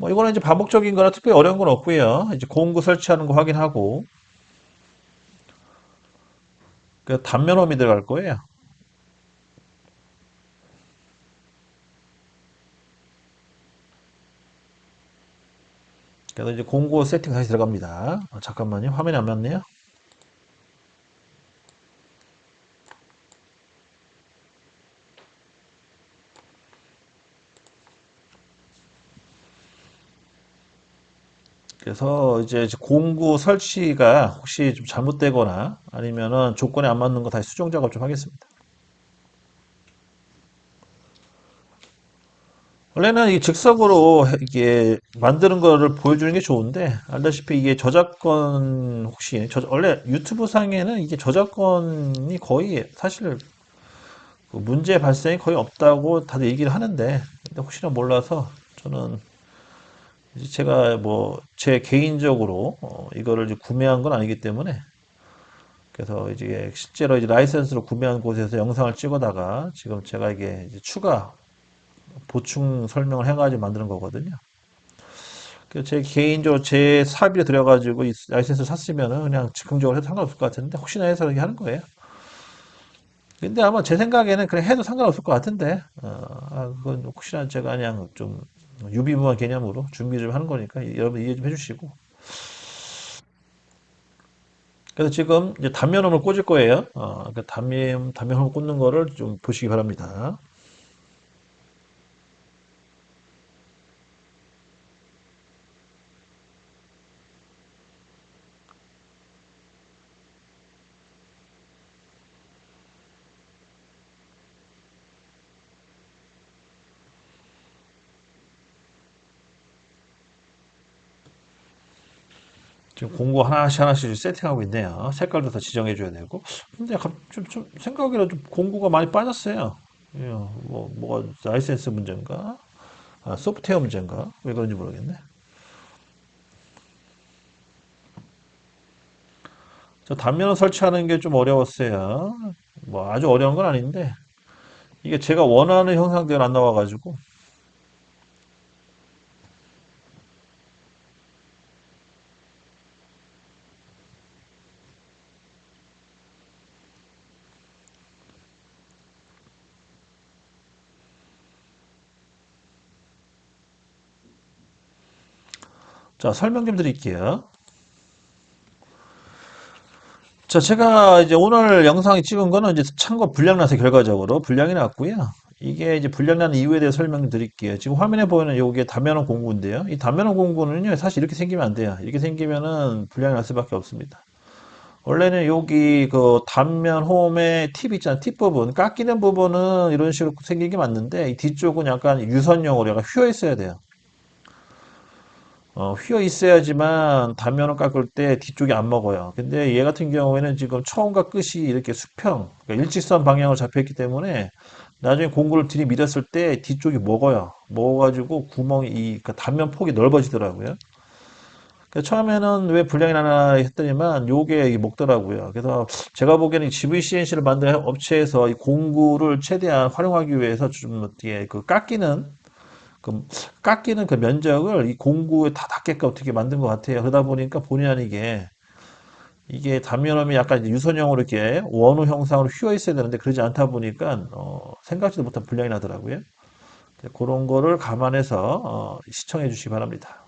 뭐 이거는 이제 반복적인 거라 특별히 어려운 건 없고요. 이제 공구 설치하는 거 확인하고 그 단면홈이 들어갈 거예요. 그래서 이제 공구 세팅 다시 들어갑니다. 잠깐만요. 화면이 안 맞네요. 그래서 이제 공구 설치가 혹시 좀 잘못되거나 아니면은 조건에 안 맞는 거 다시 수정 작업 좀 하겠습니다. 원래는 이 즉석으로 이게 만드는 거를 보여주는 게 좋은데 알다시피 이게 저작권 혹시 원래 유튜브 상에는 이게 저작권이 거의 사실 그 문제 발생이 거의 없다고 다들 얘기를 하는데 근데 혹시나 몰라서 저는 이제 제가 뭐 제 개인적으로 이거를 이제 구매한 건 아니기 때문에 그래서 이제 실제로 이제 라이센스로 구매한 곳에서 영상을 찍어다가 지금 제가 이게 이제 추가 보충 설명을 해가지고 만드는 거거든요. 그래서 제 개인적으로 제 사비로 들여가지고 이 라이센스 샀으면은 그냥 즉흥적으로 해도 상관없을 것 같은데 혹시나 해서 이렇게 하는 거예요. 근데 아마 제 생각에는 그냥 해도 상관없을 것 같은데 그건 혹시나 제가 그냥 좀 유비무환 개념으로 준비 좀 하는 거니까 여러분 이해 좀 해주시고 그래서 지금 이제 단면홈을 꽂을 거예요. 그 단면홈 꽂는 거를 좀 보시기 바랍니다. 지금 공구 하나씩 하나씩 세팅하고 있네요. 색깔도 다 지정해 줘야 되고. 근데 좀 생각이라 좀 공구가 많이 빠졌어요. 예, 뭐가 라이센스 문제인가? 소프트웨어 문제인가? 왜 그런지 모르겠네. 저 단면을 설치하는 게 좀 어려웠어요. 뭐 아주 어려운 건 아닌데 이게 제가 원하는 형상대로 안 나와가지고 자 설명 좀 드릴게요. 자 제가 이제 오늘 영상에 찍은 거는 이제 참고 불량 나서 결과적으로 불량이 났고요. 이게 이제 불량 난 이유에 대해 설명 드릴게요. 지금 화면에 보이는 요게 단면허 공구인데요. 이 단면허 공구는요 사실 이렇게 생기면 안 돼요. 이렇게 생기면은 불량이 날 수밖에 없습니다. 원래는 여기 그 단면 홈의 팁 있잖아요. 팁 부분 깎이는 부분은 이런 식으로 생긴 게 맞는데 이 뒤쪽은 약간 유선형으로 약간 휘어 있어야 돼요. 휘어 있어야지만 단면을 깎을 때 뒤쪽이 안 먹어요. 근데 얘 같은 경우에는 지금 처음과 끝이 이렇게 수평, 그러니까 일직선 방향으로 잡혀 있기 때문에 나중에 공구를 들이밀었을 때 뒤쪽이 먹어요. 먹어가지고 그러니까 단면 폭이 넓어지더라고요. 그래서 처음에는 왜 불량이 나나 했더니만 요게 이게 먹더라고요. 그래서 제가 보기에는 GVCNC를 만드는 업체에서 이 공구를 최대한 활용하기 위해서 좀 어떻게 깎이는 그 면적을 이 공구에 다 닿게끔 어떻게 만든 것 같아요. 그러다 보니까 본의 아니게 이게 단면함이 약간 이제 유선형으로 이렇게 원우 형상으로 휘어 있어야 되는데 그러지 않다 보니까 생각지도 못한 불량이 나더라고요. 그런 거를 감안해서 시청해 주시기 바랍니다.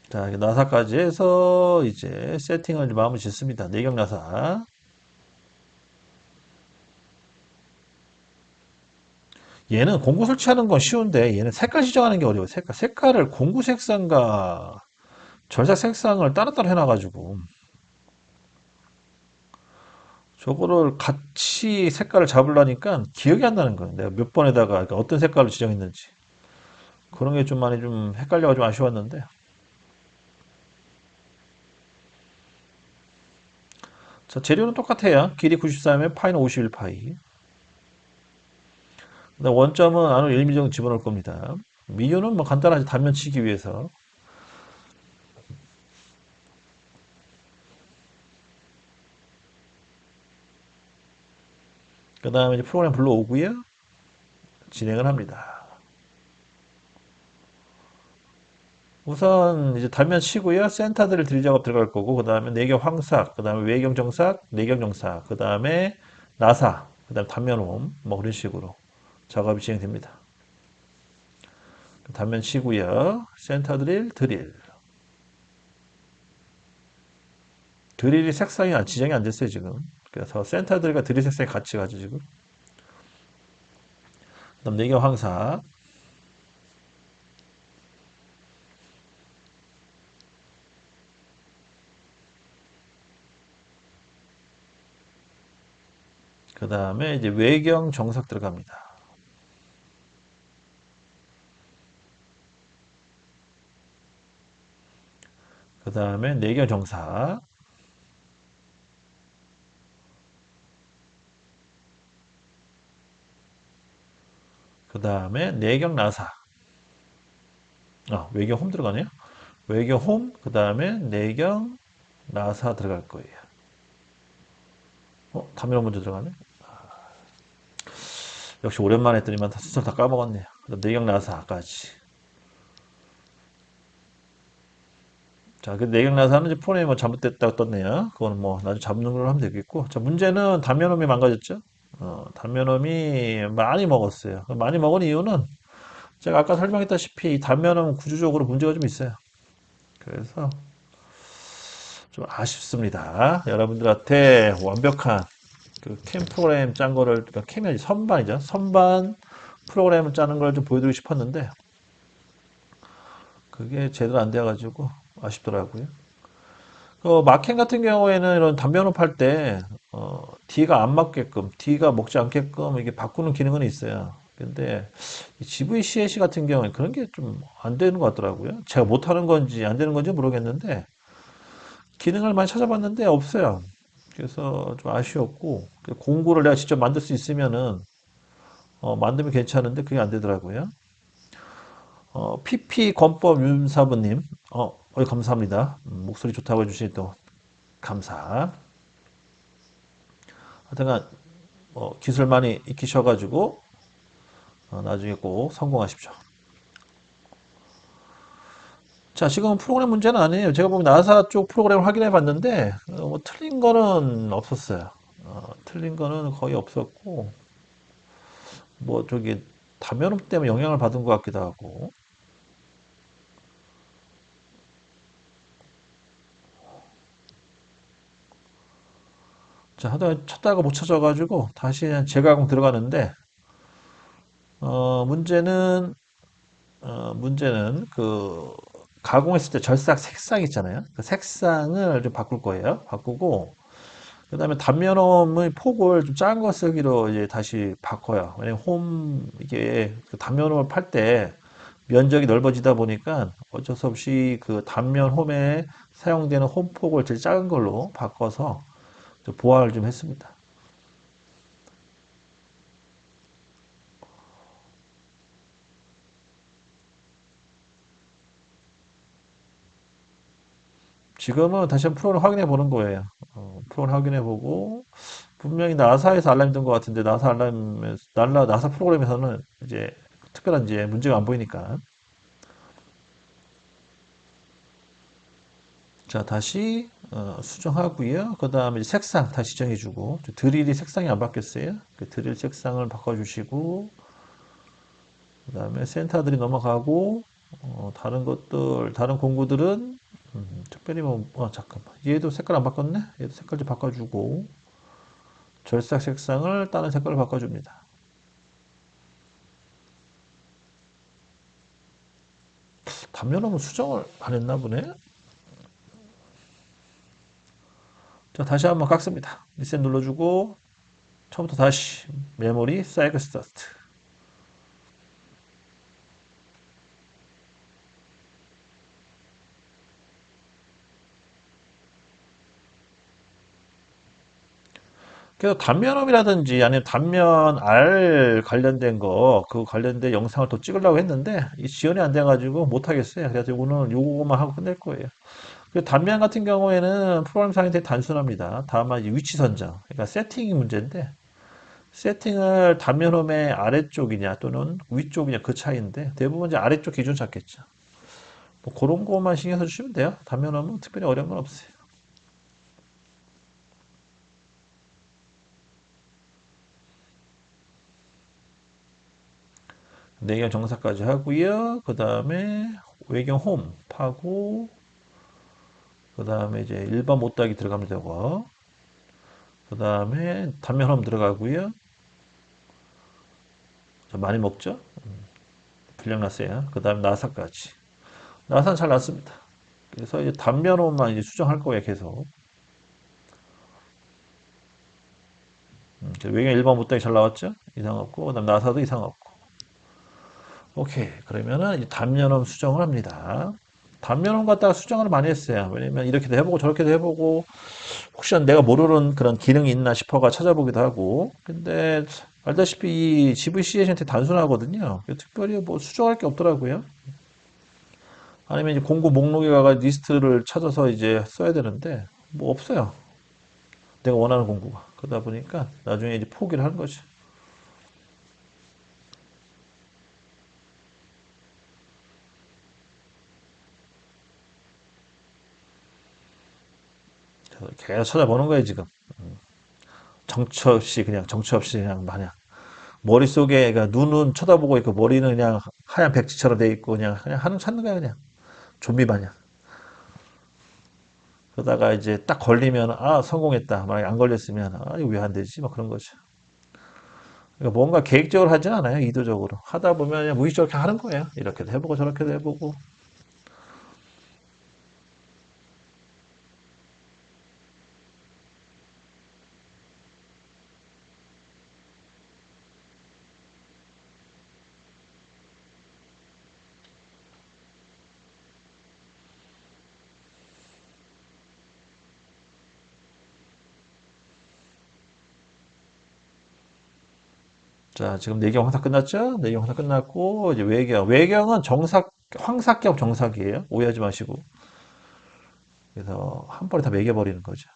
자, 나사까지 해서 이제 세팅을 마무리 짓습니다. 내경 나사. 얘는 공구 설치하는 건 쉬운데 얘는 색깔 지정하는 게 어려워요. 색깔을 공구 색상과 전사 색상을 따로따로 해놔가지고 저거를 같이 색깔을 잡으려니까 기억이 안 나는 거예요. 내가 몇 번에다가 그러니까 어떤 색깔로 지정했는지. 그런 게 좀 많이 좀 헷갈려가지고 아쉬웠는데. 자, 재료는 똑같아요. 길이 93에 파이는 51파이. 원점은 안으로 1mm 정도 집어넣을 겁니다. 미유는 뭐 간단하지 단면 치기 위해서. 그 다음에 이제 프로그램 불러오고요. 진행을 합니다. 우선 이제 단면 치고요. 센터들을 들이작업 들어갈 거고, 그 다음에 내경 황삭, 그 다음에 외경 정삭, 내경 정삭, 그 다음에 나사, 그 다음에 단면 홈, 뭐 그런 식으로 작업이 진행됩니다. 단면 치고요. 센터 드릴, 드릴. 드릴이 색상이 지정이 안 됐어요, 지금. 그래서 센터 드릴과 드릴 색상이 같이 가죠, 지금. 그 다음 내경 황삭, 그 다음에 이제 외경 정삭 들어갑니다. 그 다음에 내경 정삭, 그 다음에 내경 나사. 외경 홈 들어가네요. 외경 홈, 그 다음에 내경 나사 들어갈 거예요. 카메라 먼저 들어가네. 역시 오랜만에 했더니만 다 순서를 다 까먹었네요. 그다음 내경 나사까지. 자, 그 내경 나사는 이제 폰에 뭐 잘못됐다고 떴네요. 그거는 뭐 나중에 잡는 걸로 하면 되겠고. 자, 문제는 단면음이 망가졌죠. 단면음이 많이 먹었어요. 많이 먹은 이유는 제가 아까 설명했다시피 이 단면음 구조적으로 문제가 좀 있어요. 그래서 좀 아쉽습니다. 여러분들한테 완벽한 그 캠 프로그램 짠 거를, 그러니까 캠이 아니라 선반이죠. 선반 프로그램을 짜는 걸 좀 보여드리고 싶었는데, 그게 제대로 안 돼가지고 아쉽더라고요. 마켓 같은 경우에는 이런 담배연업 할 때, D가 안 맞게끔, D가 먹지 않게끔 이게 바꾸는 기능은 있어요. 근데 GVCAC 같은 경우에 그런 게 좀 안 되는 것 같더라고요. 제가 못하는 건지 안 되는 건지 모르겠는데, 기능을 많이 찾아봤는데 없어요. 그래서 좀 아쉬웠고, 공구를 내가 직접 만들 수 있으면은, 만들면 괜찮은데 그게 안 되더라고요. PP 권법 윤사부님, 감사합니다. 목소리 좋다고 해주시니 또 감사. 하여튼간 기술 많이 익히셔가지고 나중에 꼭 성공하십시오. 자, 지금 프로그램 문제는 아니에요. 제가 보면 나사 쪽 프로그램을 확인해 봤는데 뭐 틀린 거는 없었어요. 틀린 거는 거의 없었고 뭐 저기 다면음 때문에 영향을 받은 것 같기도 하고. 자, 하다가 찾다가 못 찾아가지고 다시 그냥 재가공 들어가는데 문제는 문제는 그 가공했을 때 절삭 색상 있잖아요. 그 색상을 좀 바꿀 거예요. 바꾸고 그다음에 단면홈의 폭을 좀 작은 거 쓰기로 이제 다시 바꿔요. 왜냐면 홈 이게 그 단면홈을 팔 때 면적이 넓어지다 보니까 어쩔 수 없이 그 단면 홈에 사용되는 홈 폭을 제일 작은 걸로 바꿔서 좀 보완을 좀 했습니다. 지금은 다시 한번 프로를 확인해 보는 거예요. 프로를 확인해 보고 분명히 나사에서 알람이 뜬 것 같은데 나사 알람에서 나사 프로그램에서는 이제 특별한 이제 문제가 안 보이니까 자 다시 수정하고요. 그 다음에 색상 다시 정해주고 드릴이 색상이 안 바뀌었어요. 그 드릴 색상을 바꿔주시고 그 다음에 센터들이 넘어가고 다른 것들 다른 공구들은 특별히 뭐 잠깐만 얘도 색깔 안 바꿨네. 얘도 색깔 좀 바꿔주고 절삭 색상을 다른 색깔로 바꿔줍니다. 단면하고 수정을 안 했나 보네. 자, 다시 한번 깎습니다. 리셋 눌러주고, 처음부터 다시 메모리 사이클 스타트. 그래서 단면업이라든지 아니면 단면 R 관련된 거, 그 관련된 영상을 또 찍으려고 했는데, 이 지원이 안 돼가지고 못하겠어요. 그래서 오늘 요거만 하고 끝낼 거예요. 그 단면 같은 경우에는 프로그램 상이 되게 단순합니다. 다만 이제 위치 선정, 그러니까 세팅이 문제인데, 세팅을 단면홈의 아래쪽이냐 또는 위쪽이냐 그 차이인데 대부분 이제 아래쪽 기준 잡겠죠. 뭐 그런 거만 신경 써주시면 돼요. 단면홈은 특별히 어려운 건 없어요. 내경 정사까지 하고요. 그 다음에 외경 홈 파고 그 다음에 이제 일반 못따기 들어가면 되고 그 다음에 단면 홈 들어가고요. 많이 먹죠? 분량 났어요. 그 다음에 나사까지. 나사는 잘 났습니다. 그래서 이제 단면 홈만 이제 수정할 거예요. 계속. 외경 일반 못따기 잘 나왔죠? 이상 없고 그 다음 나사도 이상 없고. 오케이. 그러면은 이제 단면홈 수정을 합니다. 단면홈 갖다가 수정을 많이 했어요. 왜냐면 이렇게도 해보고 저렇게도 해보고 혹시나 내가 모르는 그런 기능이 있나 싶어가 찾아보기도 하고. 근데 알다시피 이 GVC 에이전트 단순하거든요. 특별히 뭐 수정할 게 없더라고요. 아니면 이제 공구 목록에 가가 리스트를 찾아서 이제 써야 되는데 뭐 없어요. 내가 원하는 공구가. 그러다 보니까 나중에 이제 포기를 하는 거죠. 계속 찾아보는 거예요, 지금. 정처 없이 그냥 마냥. 머릿속에, 그러니까 눈은 쳐다보고 있고 머리는 그냥 하얀 백지처럼 돼 있고 그냥 하는 찾는 거야, 그냥. 좀비 마냥. 그러다가 이제 딱 걸리면, 아, 성공했다. 만약에 안 걸렸으면, 아, 이거 왜 안 되지? 막 그런 거죠. 그러니까 뭔가 계획적으로 하진 않아요, 의도적으로. 하다 보면 그냥 무의식적으로 하는 거예요. 이렇게도 해보고 저렇게도 해보고. 자, 지금 내경 황사 끝났죠? 내경 황사 끝났고, 이제 외경. 외경은 황사격 정삭이에요. 오해하지 마시고. 그래서 한 번에 다 매겨버리는 거죠.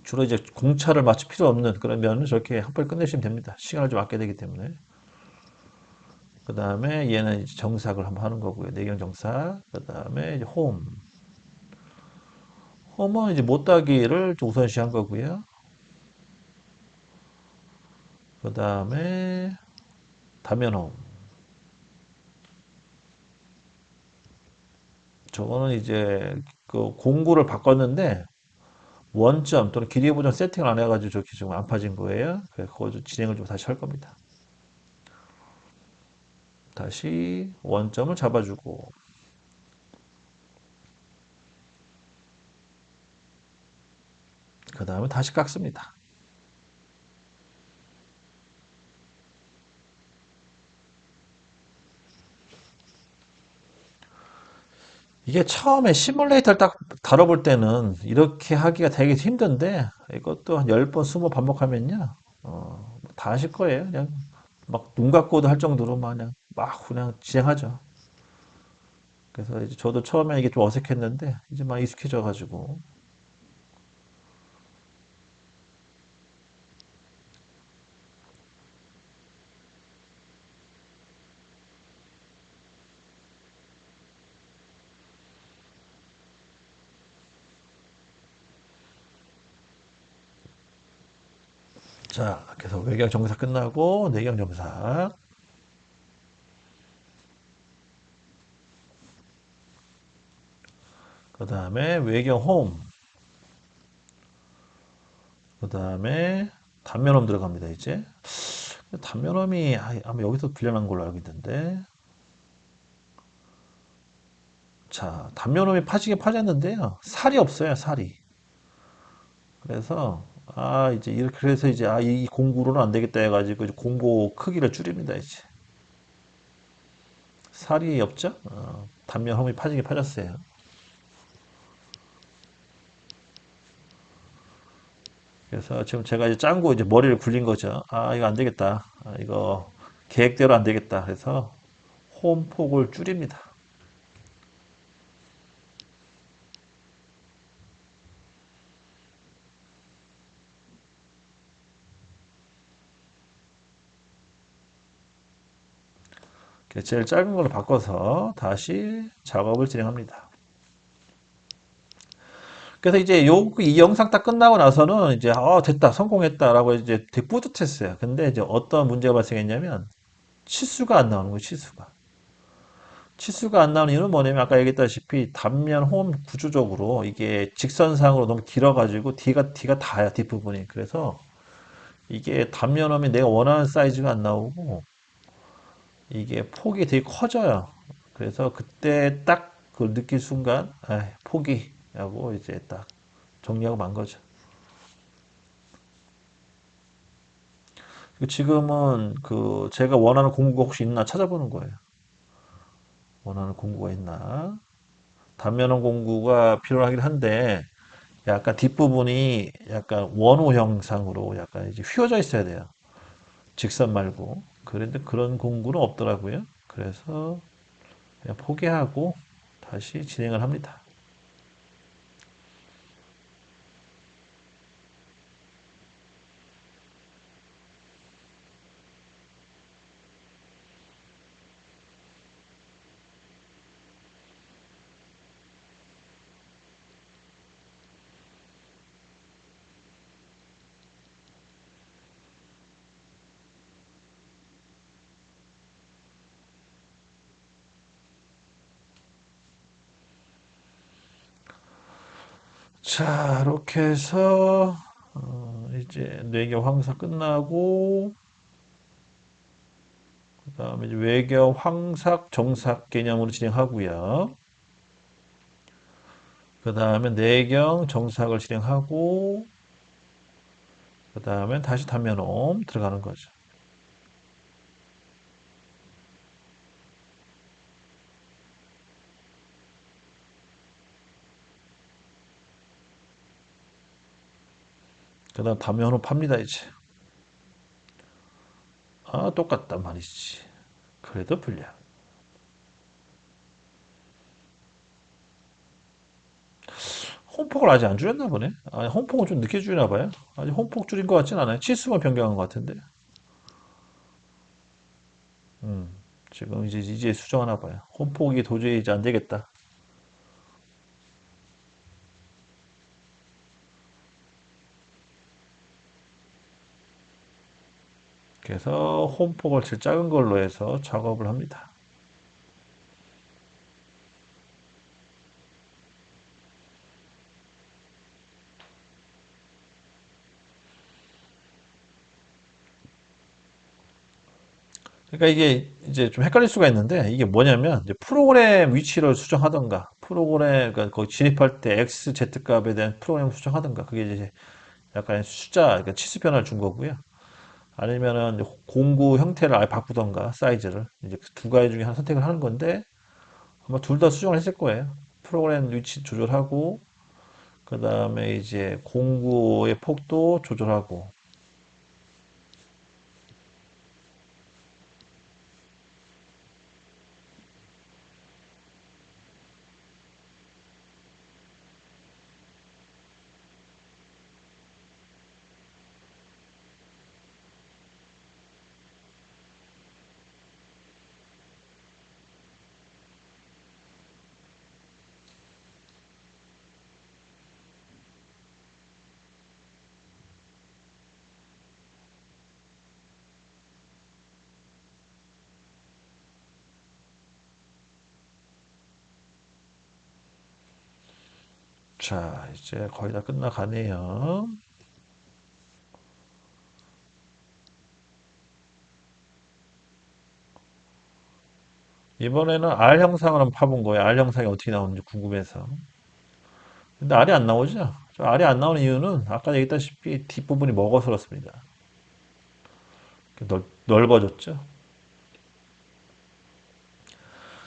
주로 이제 공차를 맞출 필요 없는 그런 면은 저렇게 한 번에 끝내시면 됩니다. 시간을 좀 아껴야 되기 때문에. 그 다음에 얘는 이제 정삭을 한번 하는 거고요. 내경 정삭. 그 다음에 이제 홈. 홈은 이제 못따기를 좀 우선시한 거고요. 그 다음에 다면홈. 저거는 이제 그 공구를 바꿨는데 원점 또는 길이 보정 세팅을 안 해가지고 저렇게 지금 안 파진 거예요. 그래서 그거 좀 진행을 좀 다시 할 겁니다. 다시 원점을 잡아주고 그 다음에 다시 깎습니다. 이게 처음에 시뮬레이터를 딱 다뤄볼 때는 이렇게 하기가 되게 힘든데 이것도 한 10번, 20번 반복하면요. 다 하실 거예요. 그냥 막 눈 감고도 할 정도로 그냥 진행하죠. 그래서 이제 저도 처음에 이게 좀 어색했는데 이제 막 익숙해져 가지고 자, 그래서 외경 정사 끝나고 내경 정사 그 다음에 외경 홈 그 다음에 단면홈 들어갑니다 이제 단면홈이 아마 여기서 불려난 걸로 알고 있는데 자, 단면홈이 파지게 파졌는데요. 살이 없어요, 살이. 그래서, 이제 이렇게, 그래서 이제, 이 공구로는 안 되겠다 해가지고, 이제 공구 크기를 줄입니다, 이제. 살이 없죠? 단면홈이 파지게 파졌어요. 그래서 지금 제가 이제 짱구 이제 머리를 굴린 거죠. 이거 안 되겠다. 이거 계획대로 안 되겠다. 그래서 홈 폭을 줄입니다. 제일 짧은 걸로 바꿔서 다시 작업을 진행합니다. 그래서 이제 이 영상 딱 끝나고 나서는 이제 됐다 성공했다라고 이제 되게 뿌듯했어요. 근데 이제 어떤 문제가 발생했냐면 치수가 안 나오는 거예요. 치수가 안 나오는 이유는 뭐냐면 아까 얘기했다시피 단면 홈 구조적으로 이게 직선상으로 너무 길어가지고 D가 다야 뒷부분이. 그래서 이게 단면 홈이 내가 원하는 사이즈가 안 나오고 이게 폭이 되게 커져요. 그래서 그때 딱 그걸 느낄 순간 포기하고 이제 딱 정리하고 만 거죠. 지금은 그 제가 원하는 공구가 혹시 있나 찾아보는 거예요. 원하는 공구가 있나. 단면원 공구가 필요하긴 한데 약간 뒷부분이 약간 원호 형상으로 약간 이제 휘어져 있어야 돼요. 직선 말고. 그런데 그런 공구는 없더라고요. 그래서 그냥 포기하고 다시 진행을 합니다. 자, 이렇게 해서 이제 뇌교 황사 끝나고 그다음에 이제 외교 황삭 정삭 개념으로 진행하고요. 그다음에 내경 정삭을 진행하고 그다음에 다시 단면홈 들어가는 거죠. 그다음 단면홈 팝니다 이제. 똑같단 말이지. 그래도 불리한. 홈폭을 아직 안 줄였나 보네. 아니, 홈폭은 좀 늦게 줄이나 봐요. 아직 홈폭 줄인 것 같진 않아요. 치수만 변경한 것 같은데. 음, 지금 이제 수정하나 봐요. 홈폭이 도저히 이제 안 되겠다. 그래서 홈폭을 제일 작은 걸로 해서 작업을 합니다. 그러니까 이게 이제 좀 헷갈릴 수가 있는데 이게 뭐냐면 이제 프로그램 위치를 수정하던가 프로그램 그러니까 거기 진입할 때 x, z 값에 대한 프로그램 수정하던가 그게 이제 약간 숫자 그러니까 치수 변화를 준 거고요. 아니면은 공구 형태를 아예 바꾸던가 사이즈를 이제 그두 가지 중에 하나 선택을 하는 건데 아마 둘 다 수정을 했을 거예요. 프로그램 위치 조절하고 그 다음에 이제 공구의 폭도 조절하고 자 이제 거의 다 끝나가네요. 이번에는 R 형상을 한번 파본 거예요. R 형상이 어떻게 나오는지 궁금해서. 근데 R이 안 나오죠? R이 안 나오는 이유는 아까 얘기했다시피 뒷부분이 먹어서 그렇습니다. 넓어졌죠?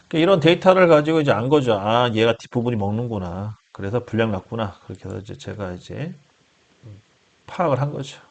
그러니까 이런 데이터를 가지고 이제 안 거죠. 얘가 뒷부분이 먹는구나. 그래서 불량 났구나. 그렇게 해서 이제 제가 이제 파악을 한 거죠.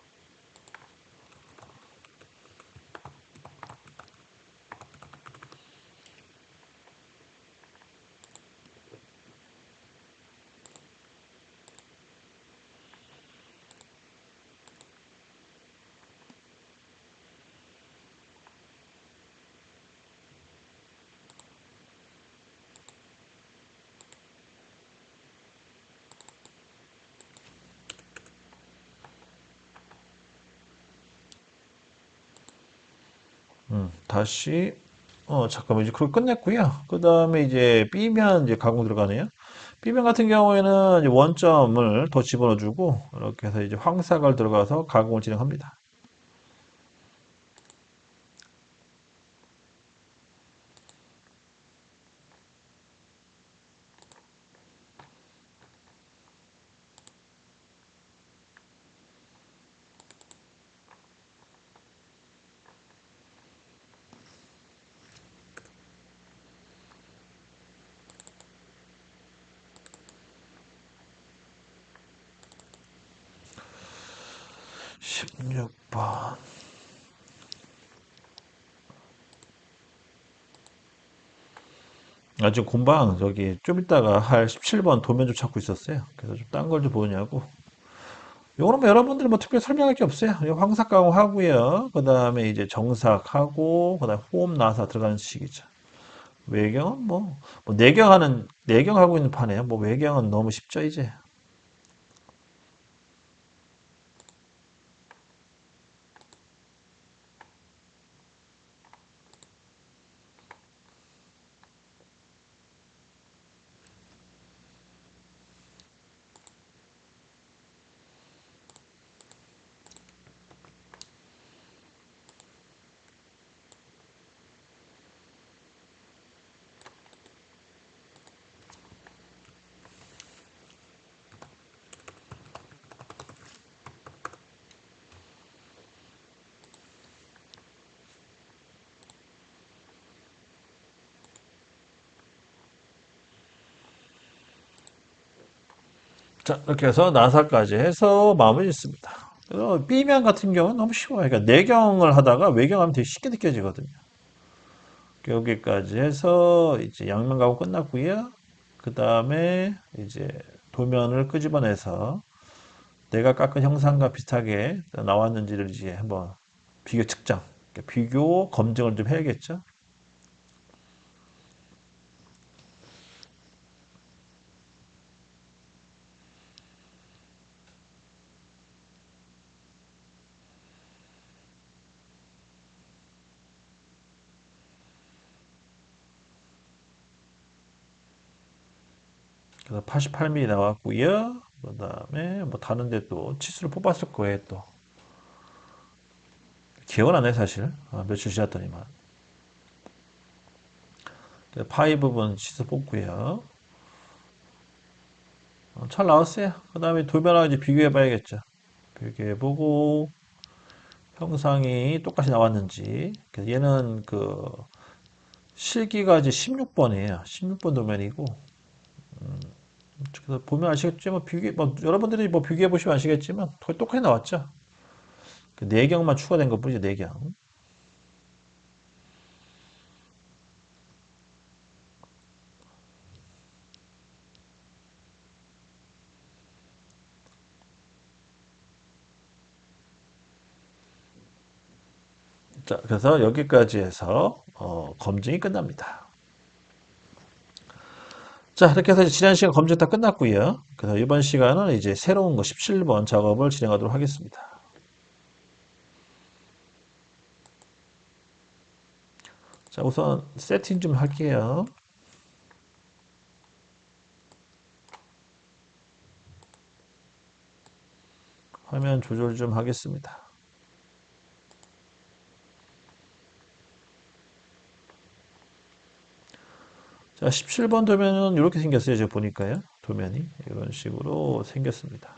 다시, 잠깐만, 이제 그걸 끝냈고요. 그 다음에 이제 B면 이제 가공 들어가네요. B면 같은 경우에는 이제 원점을 더 집어넣어주고, 이렇게 해서 이제 황사갈 들어가서 가공을 진행합니다. 16번. 아, 지금 금방 저기 좀 이따가 할 17번 도면 좀 찾고 있었어요. 그래서 좀 딴 걸 좀 보냐고. 요거는 뭐 여러분들 뭐 특별히 설명할 게 없어요. 요 황삭 가공하고요. 그 다음에 이제 정삭하고, 그 다음에 호흡 나사 들어가는 식이죠. 외경은 뭐 내경하고 있는 판이에요. 뭐 외경은 너무 쉽죠, 이제. 자, 이렇게 해서 나사까지 해서 마무리 짓습니다. 그래서 B면 같은 경우는 너무 쉬워요. 그러니까 내경을 하다가 외경하면 되게 쉽게 느껴지거든요. 여기까지 해서 이제 양면 가공 끝났고요. 그 다음에 이제 도면을 끄집어내서 내가 깎은 형상과 비슷하게 나왔는지를 이제 한번 비교 측정, 그러니까 비교 검증을 좀 해야겠죠. 그래서 88mm 나왔고요. 그 다음에 뭐 다른데 또 치수를 뽑았을 거예요 또. 기억은 안 나요 사실. 며칠 지났더니만. 파이 부분 치수 뽑고요. 잘 나왔어요. 그 다음에 도면하고 이제 비교해 봐야겠죠. 비교해 보고 형상이 똑같이 나왔는지. 얘는 그 실기가 이제 16번이에요. 16번 도면이고. 그래서 보면 아시겠지만 여러분들이 뭐 비교해 보시면 아시겠지만 거의 똑같이 나왔죠. 그 내경만 추가된 것뿐이죠. 내경. 자, 그래서 여기까지 해서 검증이 끝납니다. 자, 이렇게 해서 지난 시간 검증 다 끝났고요. 그래서 이번 시간은 이제 새로운 거 17번 작업을 진행하도록 하겠습니다. 자, 우선 세팅 좀 할게요. 화면 조절 좀 하겠습니다. 자, 17번 도면은 이렇게 생겼어요. 제가 보니까요. 도면이 이런 식으로 생겼습니다.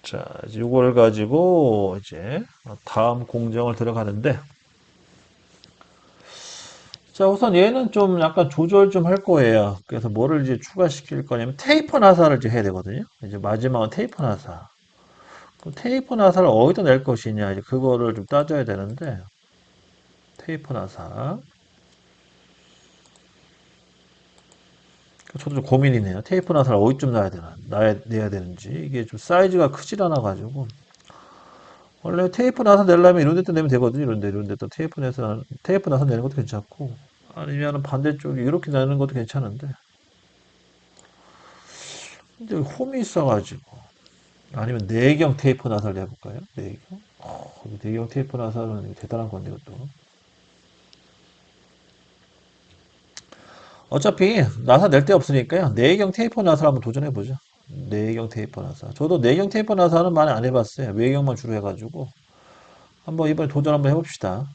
자, 이제 이걸 가지고 이제 다음 공정을 들어가는데, 자, 우선 얘는 좀 약간 조절 좀 할 거예요. 그래서 뭐를 이제 추가시킬 거냐면 테이퍼 나사를 이제 해야 되거든요. 이제 마지막은 테이퍼 나사. 그럼 테이퍼 나사를 어디다 낼 것이냐, 이제 그거를 좀 따져야 되는데, 테이퍼 나사. 저도 좀 고민이네요. 테이프 나사를 어디쯤 내야 되는지. 이게 좀 사이즈가 크질 않아가지고. 원래 테이프 나사 내려면 이런 데또 내면 되거든요. 이런 데 또 테이프 나사 내는 것도 괜찮고. 아니면 반대쪽에 이렇게 내는 것도 괜찮은데. 근데 홈이 있어가지고. 아니면 내경 테이프 나사를 해볼까요? 내경? 내경 테이프 나사는 대단한 건데, 이것도. 어차피 나사 낼 데 없으니까요. 내경 테이프 나사를 한번 도전해보죠. 내경 테이프 나사. 저도 내경 테이프 나사는 많이 안 해봤어요. 외경만 주로 해가지고. 한번 이번에 도전 한번 해봅시다.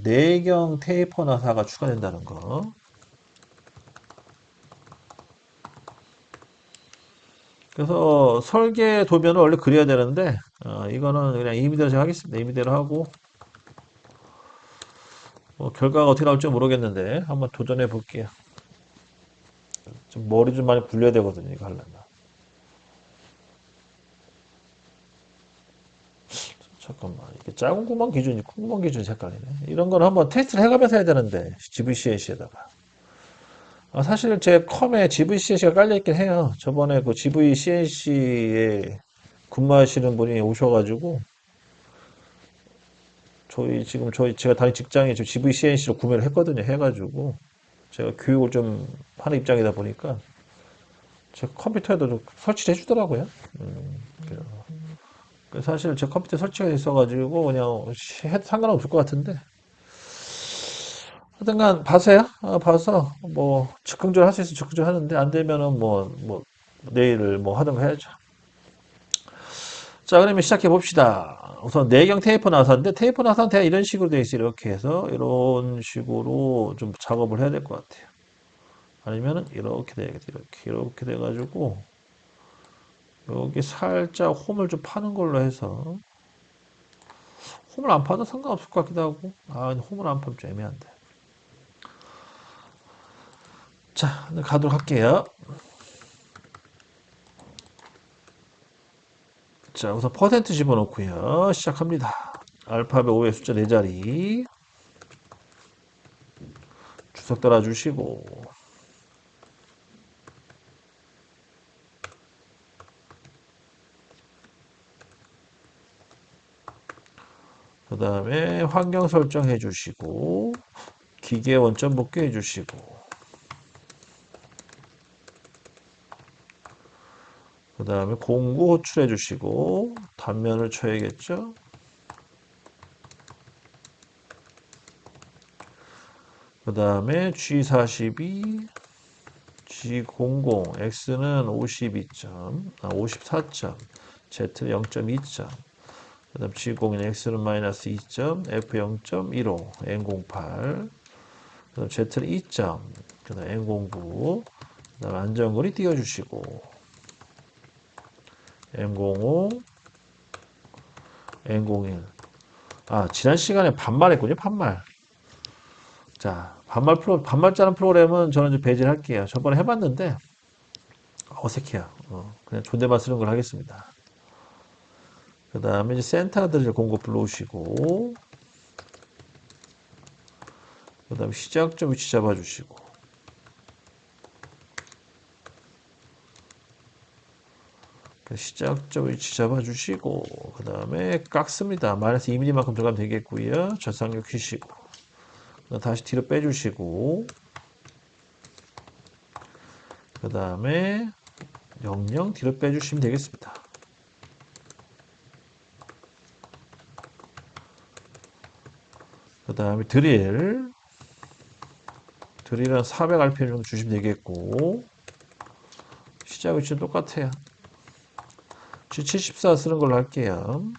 내경 테이프 나사가 추가된다는 거. 그래서 설계 도면을 원래 그려야 되는데, 이거는 그냥 임의대로 제가 하겠습니다. 임의대로 하고, 뭐 결과가 어떻게 나올지 모르겠는데, 한번 도전해 볼게요. 좀 머리 좀 많이 굴려야 되거든요, 이거 하려면. 잠깐만, 이게 작은 구멍 기준이 큰 구멍 기준이 헷갈리네. 이런 건 한번 테스트를 해가면서 해야 되는데, GVCNC에다가. 사실 제 컴에 GVCNC가 깔려있긴 해요. 저번에 그 GVCNC에 근무하시는 분이 오셔가지고, 제가 다닌 직장에 저 GVCNC로 구매를 했거든요. 해가지고, 제가 교육을 좀 하는 입장이다 보니까, 제 컴퓨터에도 좀 설치를 해주더라고요. 그래요. 사실 제 컴퓨터 설치가 있어가지고 그냥 해도 상관없을 것 같은데 하여튼간 봐서요. 봐서 뭐 즉흥적으로 할 수 있으면 즉흥적으로 하는데 안 되면은 뭐 내일 뭐 하든가 해야죠. 자, 그러면 시작해 봅시다. 우선 내경 테이프 나사인데 테이프 나사는 대략 이런 식으로 되어 있어요. 이렇게 해서 이런 식으로 좀 작업을 해야 될 것 같아요. 아니면은 이렇게 돼야겠다. 이렇게 돼가지고 여기 살짝 홈을 좀 파는 걸로 해서 홈을 안 파도 상관없을 것 같기도 하고 홈을 안 파면 좀 애매한데. 자, 가도록 할게요. 자, 우선 퍼센트 집어넣고요. 시작합니다. 알파벳 5의 숫자 4자리 주석 달아주시고 그 다음에 환경 설정해 주시고 기계 원점 복귀해 주시고 그 다음에 공구 호출해 주시고 단면을 쳐야겠죠. 그 다음에 G42 G00 X는 52점 54점 Z는 0.2점 그 다음 G01 X는 마이너스 2점 F 0.15 N08 그 다음 Z는 2점 그 다음 N09 그 다음 안전거리 띄워주시고 M05 N01 지난 시간에 반말했군요 반말. 자 반말자는 프로그램은 저는 좀 배제할게요. 저번에 해봤는데 어색해요. 그냥 존댓말 쓰는 걸 하겠습니다. 그 다음에 이제 센터들 공고 불러오시고 그 다음에 시작점 위치 잡아주시고 시작점 위치 잡아주시고 그 다음에 깎습니다. 마이너스 2mm만큼 들어가면 되겠고요. 절상력 퀴시고 다시 뒤로 빼주시고 그 다음에 영영 뒤로 빼주시면 되겠습니다. 그 다음에 드릴은 400rpm 정도 주시면 되겠고 시작 위치는 똑같아요. G74 쓰는 걸로 할게요.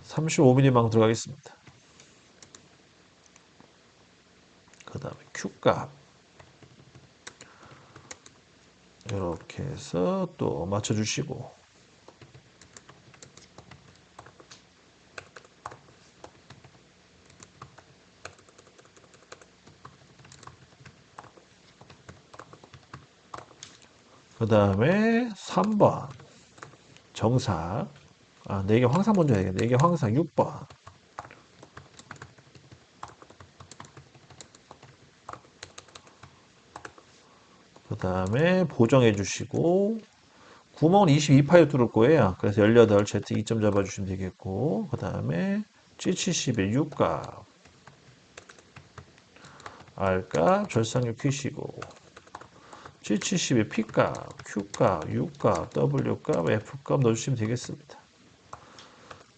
35mm망 들어가겠습니다. 그 다음에 Q값 이렇게 해서 또 맞춰주시고 그 다음에 3번 정사 4개 황사 먼저 해야겠네. 4개 황사 6번 그 다음에 보정해 주시고 구멍은 22파일 뚫을 거예요. 그래서 18 Z 2점 잡아주시면 되겠고 그 다음에 G71 6값 R값 절상력 퀴시고 772 P값, Q값, U값, W값, F값 넣어주시면 되겠습니다.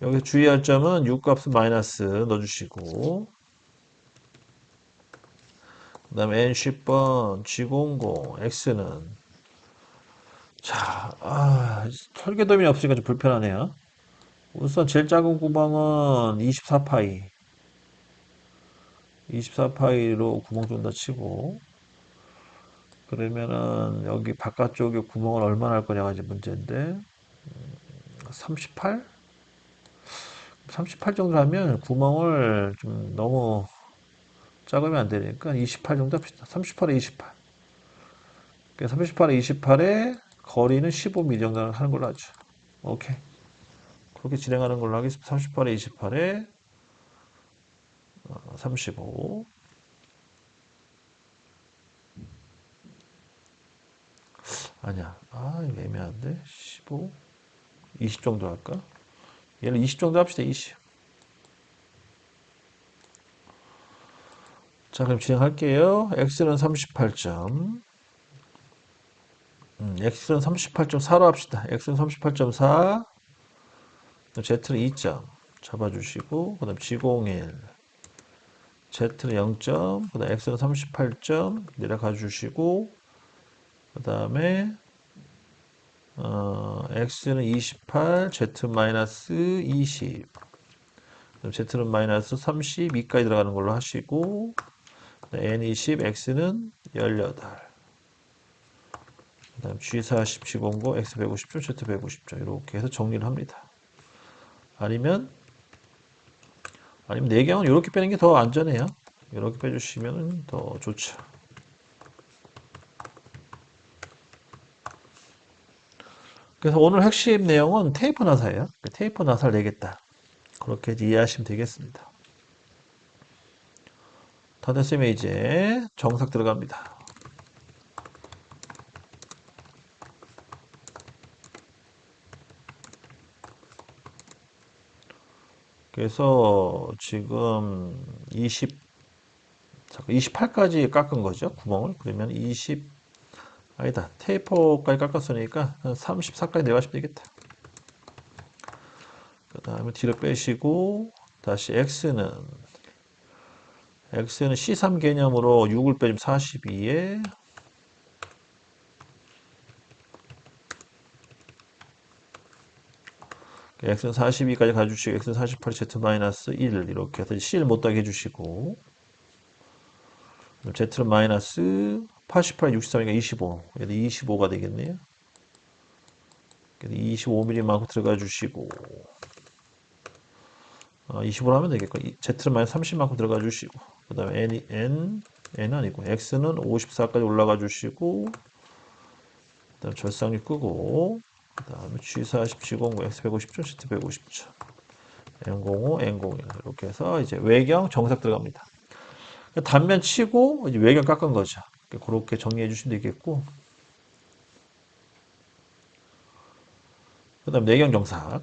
여기서 주의할 점은 U값은 마이너스 넣어주시고, 그 다음에 N10번 G00 X는 자, 설계도면이 없으니까 좀 불편하네요. 우선 제일 작은 구멍은 24파이 24파이로 구멍 좀 더 치고, 그러면은 여기 바깥쪽에 구멍을 얼마나 할 거냐가 이제 문제인데 38? 38 정도 하면 구멍을 좀 너무 작으면 안 되니까 28 정도 합시다. 38에 28. 38에 28에 거리는 15mm 정도 하는 걸로 하죠. 오케이. 그렇게 진행하는 걸로 하겠습니다. 38에 28에 35. 아니야. 이거 애매한데. 15. 20 정도 할까? 얘는 20 정도 합시다. 20. 자, 그럼 진행할게요. X는 38점. X는 38.4로 합시다. X는 38.4. Z는 2점. 잡아주시고, 그 다음 G01. Z는 0점. 그 다음 X는 38점. 내려가 주시고, 그 다음에, X는 28, Z-20. 그럼 Z는 마이너스 32까지 들어가는 걸로 하시고, N20, X는 18. 그 다음 G40, G09, X150점, Z150점. 이렇게 해서 정리를 합니다. 아니면 내경은 이렇게 빼는 게 더 안전해요. 이렇게 빼주시면 더 좋죠. 그래서 오늘 핵심 내용은 테이프 나사예요. 테이프 나사를 내겠다. 그렇게 이해하시면 되겠습니다. 다 됐으면 이제 정삭 들어갑니다. 그래서 지금 28까지 깎은 거죠. 구멍을. 그러면 20, 아니다. 테이퍼까지 깎았으니까 34까지 내가시면 되겠다. 그 다음에 뒤로 빼시고, 다시 X는 C3 개념으로 6을 빼주면 42에, X는 42까지 가주시고, X는 48, Z-1 이렇게 해서 C를 못하게 해주시고, Z는 마이너스 88, 63이니까 25. 얘도 25가 되겠네요. 25mm만큼 들어가 주시고, 25로 하면 되겠고, Z는 마이너스 30만큼 들어가 주시고, 그 다음에 N은 아니고, X는 54까지 올라가 주시고, 그 다음에 절상류 끄고, 그 다음에 G40, G09, X150점, Z150점, N05, N01 이렇게 해서 이제 외경 정삭 들어갑니다. 단면 치고 이제 외경 깎은 거죠. 그렇게 정리해 주시면 되겠고, 그 다음 내경 정삭.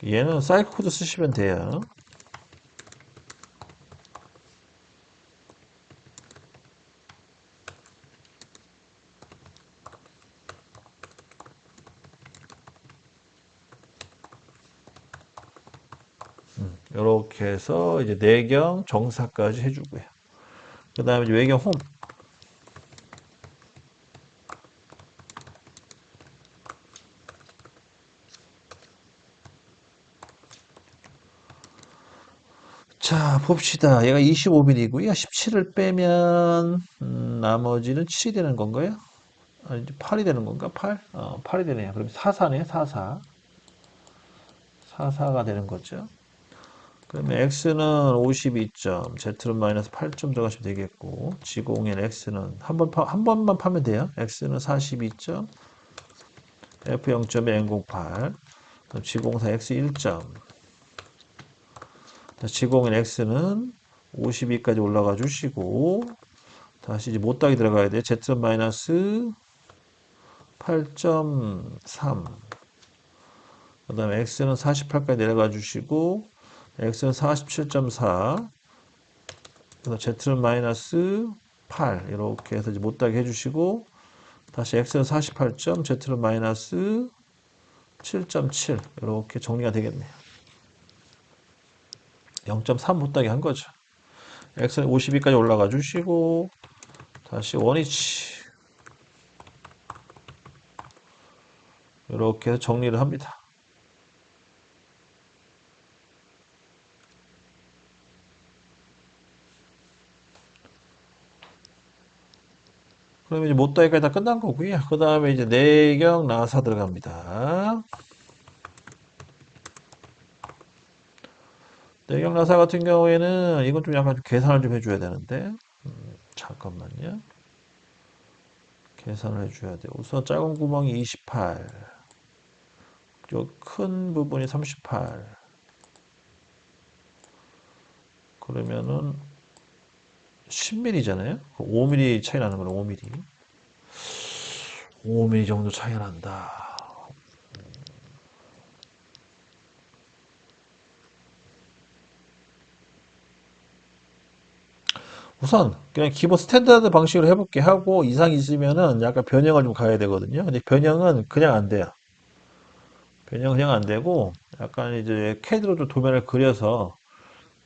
얘는 사이클 코드 쓰시면 돼요. 이렇게 해서 이제 내경 정사까지 해주고요. 그 다음에 이제 외경 홈. 자, 봅시다. 얘가 25mm고요. 17을 빼면 나머지는 7이 되는 건가요? 아니, 8이 되는 건가? 8? 8이 되네요. 그럼 44네, 44. 44가 되는 거죠. 그러면 X는 52점, Z는 마이너스 8점 들어가시면 되겠고, G01 X는 한 번만 파면 돼요. X는 42점, F0점에 N08, G04 X 1점, G01 X는 52까지 올라가 주시고, 다시 이제 못하게 들어가야 돼요. Z 마이너스 8.3. 그 다음에 x는 48까지 내려가 주시고 x는 47.4, 그다음 z는 마이너스 8 이렇게 해서 이제 못하게 해주시고 다시 x는 48점, z는 마이너스 7.7 이렇게 정리가 되겠네요. 0.3 못하게 한 거죠. x는 52까지 올라가 주시고 다시 원위치 이렇게 해서 정리를 합니다. 그러면 이제 못다이까지 다 끝난 거고요. 그 다음에 이제 내경 나사 들어갑니다. 내경 나사 같은 경우에는 이건 좀 약간 계산을 좀 해줘야 되는데 잠깐만요. 계산을 해줘야 돼요. 우선 작은 구멍이 28, 큰 부분이 38. 그러면은 10mm잖아요. 5mm 차이 나는 거네. 5mm. 5mm 정도 차이 난다. 우선 그냥 기본 스탠다드 방식으로 해볼게 하고 이상 있으면은 약간 변형을 좀 가야 되거든요. 근데 변형은 그냥 안 돼요. 변형 그냥 안 되고 약간 이제 CAD로 좀 도면을 그려서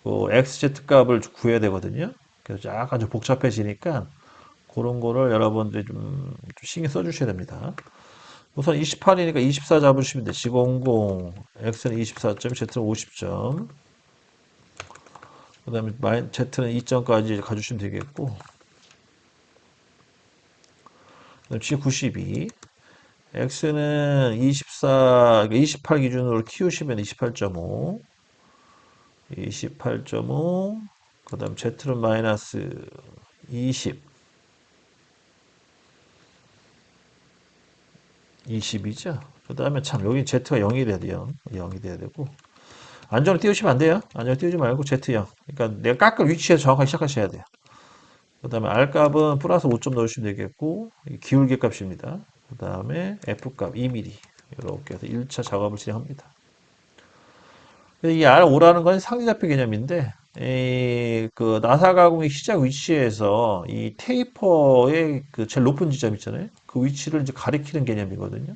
그 XZ 값을 구해야 되거든요. 그래서 약간 좀 복잡해지니까 그런 거를 여러분들이 좀 신경 써주셔야 됩니다. 우선 28이니까 24 잡으시면 돼. G00, X는 24점, Z는 50점. 그 다음에 Z는 2점까지 가주시면 되겠고, 그 다음에 G92, X는 24, 28 기준으로 키우시면 28.5, 28.5, 그 다음 Z는 마이너스 20, 20이죠. 그 다음에 참, 여기 Z가 0이 돼야 돼요. 0이 돼야 되고. 안전을 띄우시면 안 돼요. 안전을 띄우지 말고 Z0. 그러니까 내가 깎을 위치에서 정확하게 시작하셔야 돼요. 그 다음에 R 값은 플러스 5점 넣으시면 되겠고, 기울기 값입니다. 그 다음에 F 값 2mm. 이렇게 해서 1차 작업을 진행합니다. 이 R5라는 건 상지좌표 개념인데, 그 나사 가공의 시작 위치에서 이 테이퍼의 그 제일 높은 지점 있잖아요. 그 위치를 이제 가리키는 개념이거든요.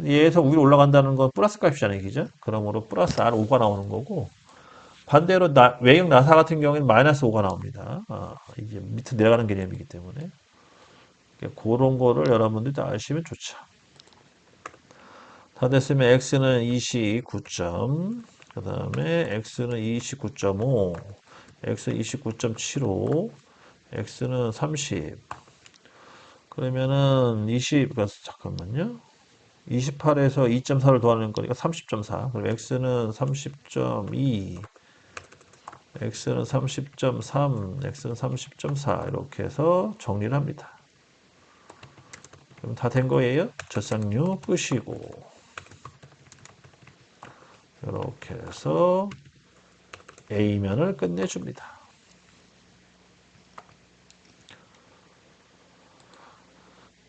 얘에서 위로 올라간다는 건 플러스 값이잖아요, 그죠? 그러므로 플러스 R5가 나오는 거고, 반대로 외형 나사 같은 경우에는 마이너스 5가 나옵니다. 이게 밑으로 내려가는 개념이기 때문에. 그런 거를 여러분들이 다 아시면 좋죠. 다 됐으면 x는 29점, 그 다음에 x는 29.5, x는 29.75, x는 30. 그러면은 20, 잠깐만요. 28에서 2.4를 더하는 거니까 30.4. 그럼 x는 30.2, x는 30.3, x는 30.4 이렇게 해서 정리를 합니다. 그럼 다 된 거예요. 젖상류 끄시고 이렇게 해서 A면을 끝내줍니다.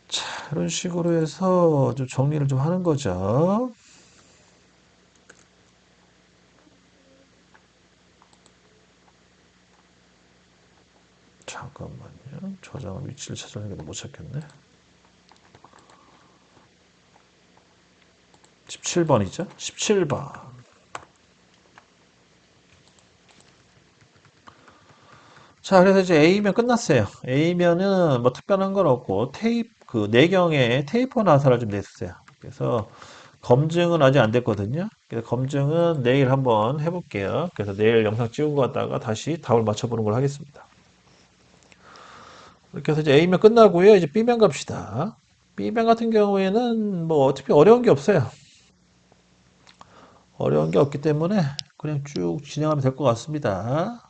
자, 이런 식으로 해서 좀 정리를 좀 하는 거죠. 잠깐만요. 저장한 위치를 찾아내기도 못 찾겠네. 17번이죠? 17번. 자, 그래서 이제 A면 끝났어요. A면은 뭐 특별한 건 없고 그 내경에 테이프 나사를 좀 냈어요. 그래서 검증은 아직 안 됐거든요. 그래서 검증은 내일 한번 해볼게요. 그래서 내일 영상 찍은 거 갖다가 다시 답을 맞춰보는 걸 하겠습니다. 이렇게 해서 이제 A면 끝나고요. 이제 B면 갑시다. B면 같은 경우에는 뭐 어차피 어려운 게 없어요. 어려운 게 없기 때문에 그냥 쭉 진행하면 될 것 같습니다.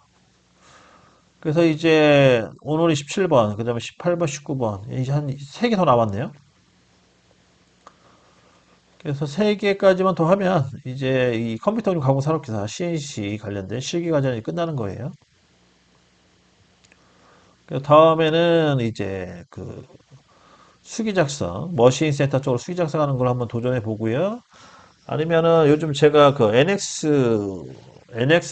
그래서 이제 오늘이 17번, 그 다음에 18번, 19번, 이제 한 3개 더 남았네요. 그래서 3개까지만 더 하면 이제 이 컴퓨터 좀 가공 산업기사 CNC 관련된 실기 과정이 끝나는 거예요. 그래서 다음에는 이제 수기 작성, 머신 센터 쪽으로 수기 작성하는 걸 한번 도전해 보고요. 아니면은 요즘 제가 그 NX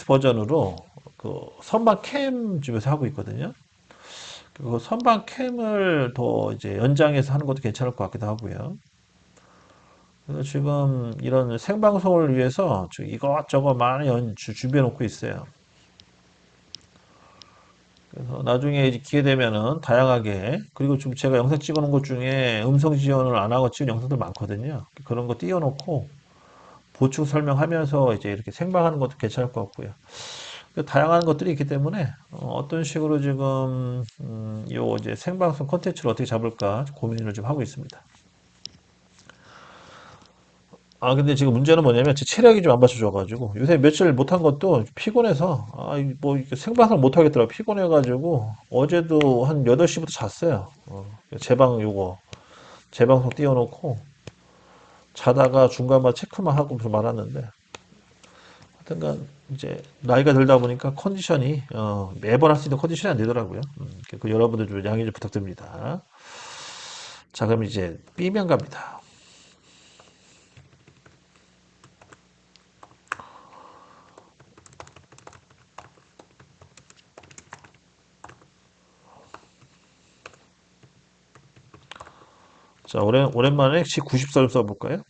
버전으로 그 선반 캠 집에서 하고 있거든요. 그 선반 캠을 더 이제 연장해서 하는 것도 괜찮을 것 같기도 하고요. 그래서 지금 이런 생방송을 위해서 이것저것 많이 준비해 놓고 있어요. 그래서 나중에 이제 기회 되면은 다양하게, 그리고 좀 제가 영상 찍어 놓은 것 중에 음성 지원을 안 하고 찍은 영상들 많거든요. 그런 거 띄워놓고 보충 설명하면서 이제 이렇게 생방하는 것도 괜찮을 것 같고요. 다양한 것들이 있기 때문에 떤 식으로 지금 요 이제 생방송 콘텐츠를 어떻게 잡을까 고민을 좀 하고 있습니다. 아 근데 지금 문제는 뭐냐면 제 체력이 좀 안 받쳐줘가지고 요새 며칠 못한 것도 피곤해서 뭐 이렇게 생방송 못 하겠더라고. 피곤해가지고 어제도 한 8시부터 잤어요. 제방 요거 재방송 띄워놓고 자다가 중간만 체크만 하고 말았는데, 하여튼간 이제 나이가 들다 보니까 컨디션이 매번 할 수 있는 컨디션이 안 되더라고요. 그 여러분들 좀 양해 좀 부탁드립니다. 자, 그럼 이제 B면 갑니다. 자, 오랜만에 C94를 써볼까요?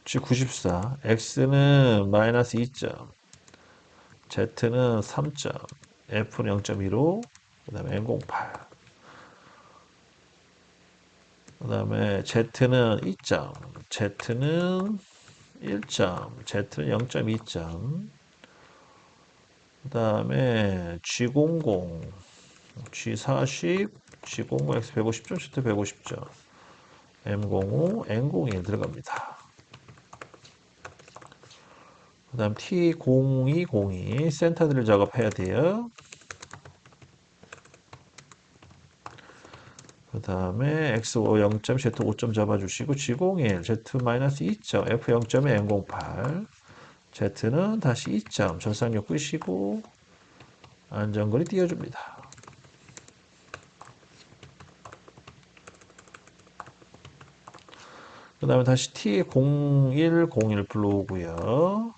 G94. X는 마이너스 2점, Z는 3점, F는 0.15, 그 다음에 N08, 그 다음에 Z는 2점, Z는 1점, Z는 0.2점, 그 다음에 G00, G40, G00, X 150점, Z 150점, M05, N01 들어갑니다. 그 다음 T0202 센터들 작업해야 돼요. 그 다음에 X5 0점, Z 5점 잡아주시고 G01, Z-2점, F 0점에 M08, Z는 다시 2점, 전상력 끄시고 안전거리 띄워줍니다. 그 다음에 다시 T0101 불러오고요.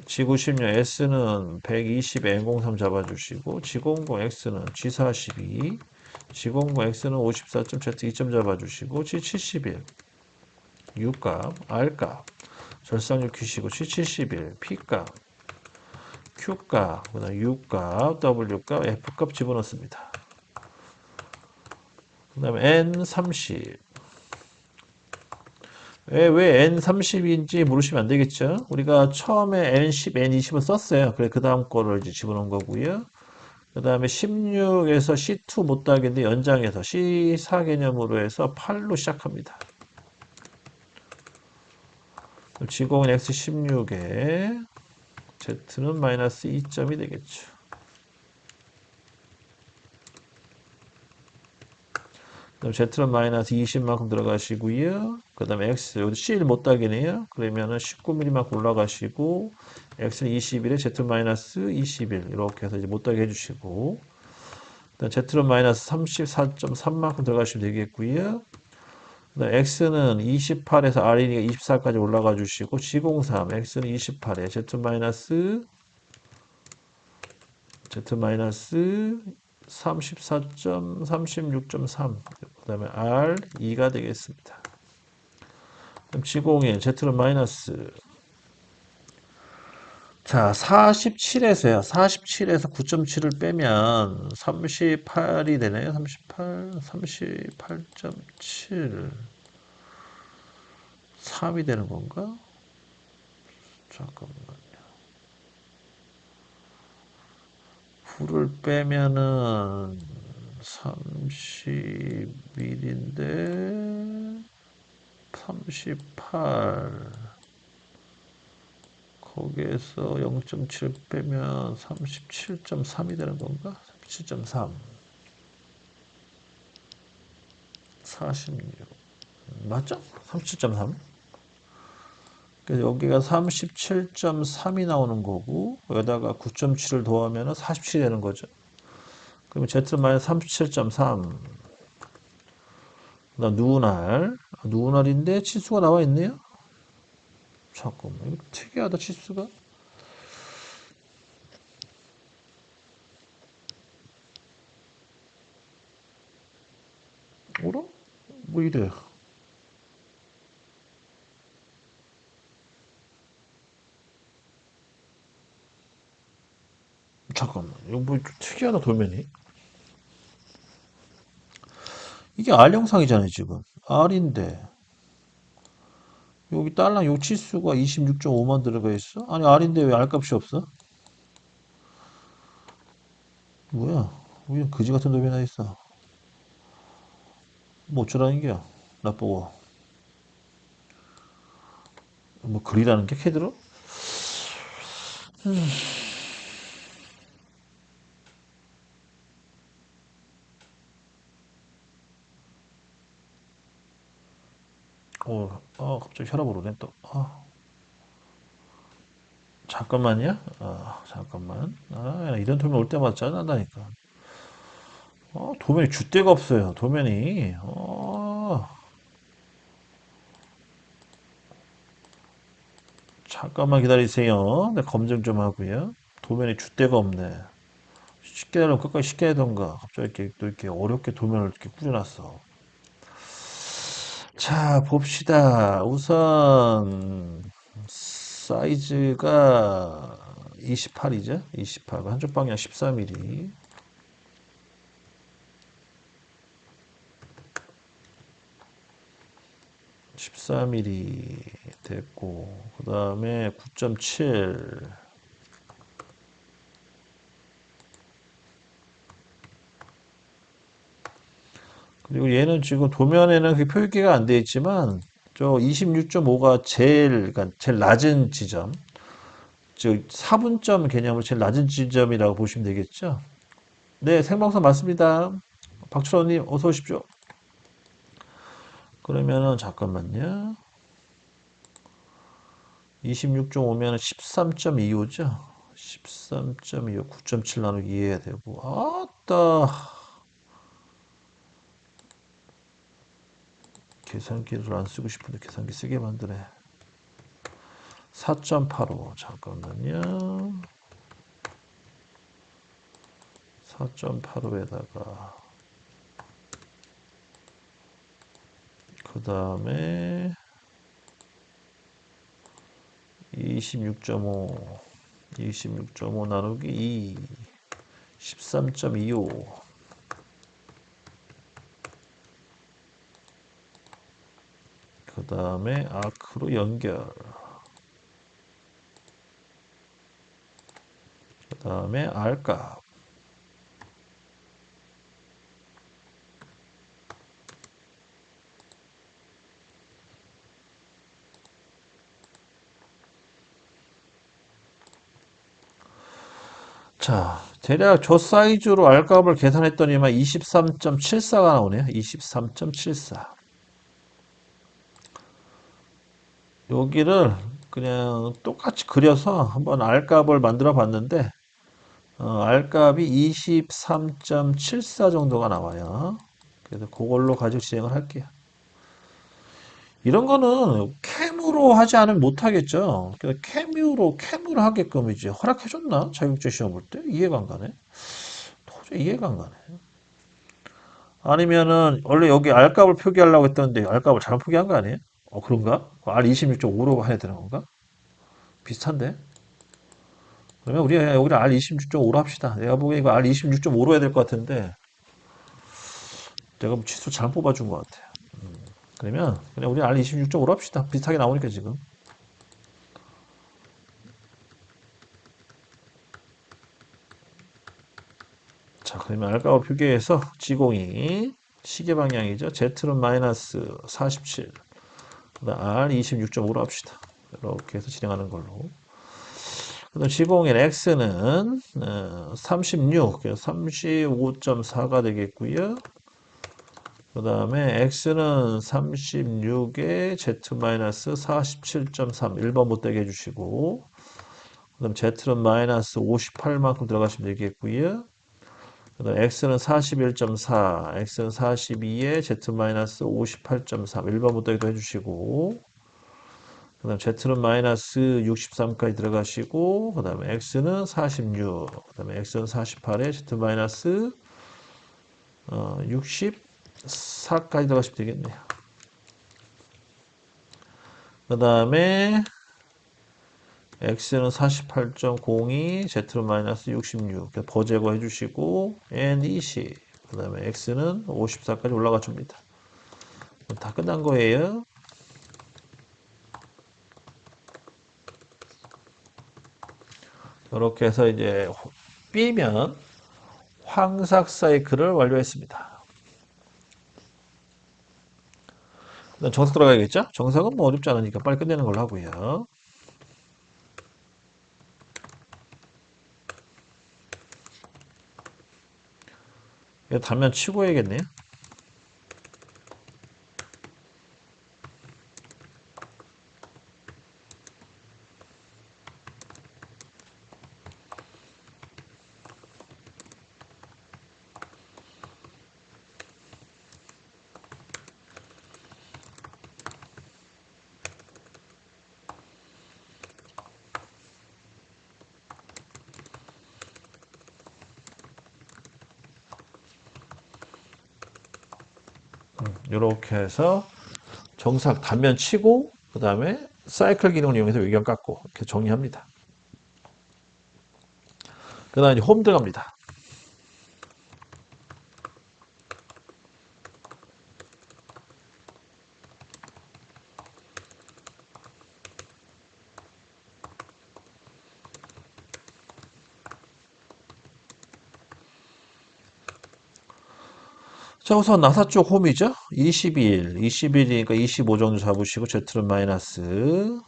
G96 S는 120에 N03 잡아주시고 G00X는 G42, G00X는 54점, Z 2점 잡아주시고 G71 U값, R값 절상력 큐시고 G71 P값, Q값, 그 다음 U값, W값, F값 집어넣습니다. 그 다음에 N30. 왜 N30인지 물으시면 안 되겠죠? 우리가 처음에 N10, N20을 썼어요. 그래, 그 다음 거를 이제 집어넣은 거고요. 그 다음에 16에서 C2 못하겠는데 연장해서 C4 개념으로 해서 8로 시작합니다. G0은 X16에 Z는 마이너스 2점이 되겠죠. 그럼 Z는 마이너스 20만큼 들어가시고요. 그 다음에 X, 여기 C1 못 따기네요. 그러면은 19mm만큼 올라가시고, X는 21에 Z 마이너스 21. 이렇게 해서 이제 못 따게 해주시고, 그다음 Z는 마이너스 34.3만큼 들어가시면 되겠고요. 그다음 X는 28에서 R이니까 24까지 올라가 주시고, G03, X는 28에 Z 마이너스 34.36.3, 그 다음에 R2가 되겠습니다. 그럼 G01, Z는 마이너스, 자, 47에서요. 47에서 9.7을 빼면 38이 되네요. 38, 38.7, 3이 되는 건가? 잠깐만. 9를 빼면은 31인데 38, 거기에서 0.7 빼면 37.3이 되는 건가? 37.3, 46 맞죠? 37.3. 그래서 여기가 37.3이 나오는 거고, 여기다가 9.7을 더하면 47이 되는 거죠. 그러면 Z 37.3. 그다음 누구날인데 치수가 나와 있네요. 잠깐만, 이거 특이하다, 치수가. 어라? 뭐 이래? 잠깐만, 이거 뭐 특이하다, 도면이. 이게 R 영상이잖아요, 지금. R인데, 여기 딸랑 요 치수가 26.5만 들어가 있어? 아니, R인데 왜 R 값이 없어? 뭐야? 왜 그지 같은 놈이 나 있어? 뭐 어쩌라는 게야? 나보고. 뭐 글이라는 게 캐들어? 갑자기 혈압 오르네, 또. 잠깐만요. 잠깐만. 이런 도면 올 때마다 짜증난다니까. 도면이 줏대가 없어요. 도면이. 잠깐만 기다리세요. 내 검증 좀 하고요. 도면이 줏대가 없네. 쉽게 하려면 끝까지 쉽게 하던가. 갑자기 이렇게 또 이렇게 어렵게 도면을 이렇게 꾸려놨어. 자, 봅시다. 우선 사이즈가 28이죠? 28. 한쪽 방향 14mm. 14mm 됐고, 그 다음에 9.7. 그리고 얘는 지금 도면에는 그 표기가 안 되어 있지만, 저 26.5가 그러니까 제일 낮은 지점, 즉 4분점 개념으로 제일 낮은 지점이라고 보시면 되겠죠? 네, 생방송 맞습니다. 박철호님, 어서 오십시오. 그러면은, 잠깐만요. 26.5면은 13.25죠? 13.25, 9.7 나누기 2 해야 되고, 아따, 계산기를 안 쓰고 싶은데 계산기 쓰게 만드네. 4.85, 잠깐만요. 4.85에다가, 그 다음에 26.5, 26.5 나누기 2, 13.25. 그 다음에 아크로 연결. 그 다음에 R값. 자, 대략 저 사이즈로 R값을 계산했더니만 23.74가 나오네요. 23.74. 여기를 그냥 똑같이 그려서 한번 R값을 만들어 봤는데, R값이 23.74 정도가 나와요. 그래서 그걸로 가지고 진행을 할게요. 이런 거는 캠으로 하지 않으면 못하겠죠. 그래서 캠으로 하게끔 이제 허락해줬나? 자격증 시험 볼 때? 이해가 안 가네. 도저히 이해가 안 가네. 아니면은, 원래 여기 R값을 표기하려고 했던데, R값을 잘못 표기한 거 아니에요? 그런가? R 26.5로 해야 되는 건가? 비슷한데? 그러면 우리가 여기를 R 26.5로 합시다. 내가 보기엔 이거 R 26.5로 해야 될 것 같은데, 내가 뭐 치수 잘못 뽑아준 것 같아. 그러면, 그냥 우리 R 26.5로 합시다. 비슷하게 나오니까 지금. 자, 그러면 알까고 표기해서 지공이 시계 방향이죠. Z는 마이너스 47. 그다음 R 26.5로 합시다. 이렇게 해서 진행하는 걸로. 그다음 지공의 X는 36, 그래서 35.4가 되겠고요. 그 다음에 x는 36에 z-47.3 1번 못되게 해주시고 그 다음 z는 마이너스 58만큼 들어가시면 되겠고요. 그 다음 x는 41.4 x는 42에 z-58.3 1번 못되게도 해주시고 그 다음 z는 마이너스 63까지 들어가시고 그 다음에 x는 46 그 다음에 x는 48에 z 마이너스 64까지 들어가시면 되겠네요. 그 다음에 x는 48.02, z는 마이너스 66. 버제거 해주시고 and 20. 그 다음에 x는 54까지 올라가 줍니다. 다 끝난 거예요. 이렇게 해서 이제 B면 황삭 사이클을 완료했습니다. 그다음 정석 들어가야겠죠? 정석은 뭐 어렵지 않으니까 빨리 끝내는 걸로 하고요. 이거 단면 치고 해야겠네요. 이렇게 해서 정석 단면 치고 그 다음에 사이클 기능을 이용해서 외경 깎고 이렇게 정리합니다. 그 다음에 홈 들어갑니다. 자, 우선 나사 쪽 홈이죠. 21이니까 25 정도 잡으시고 Z는 마이너스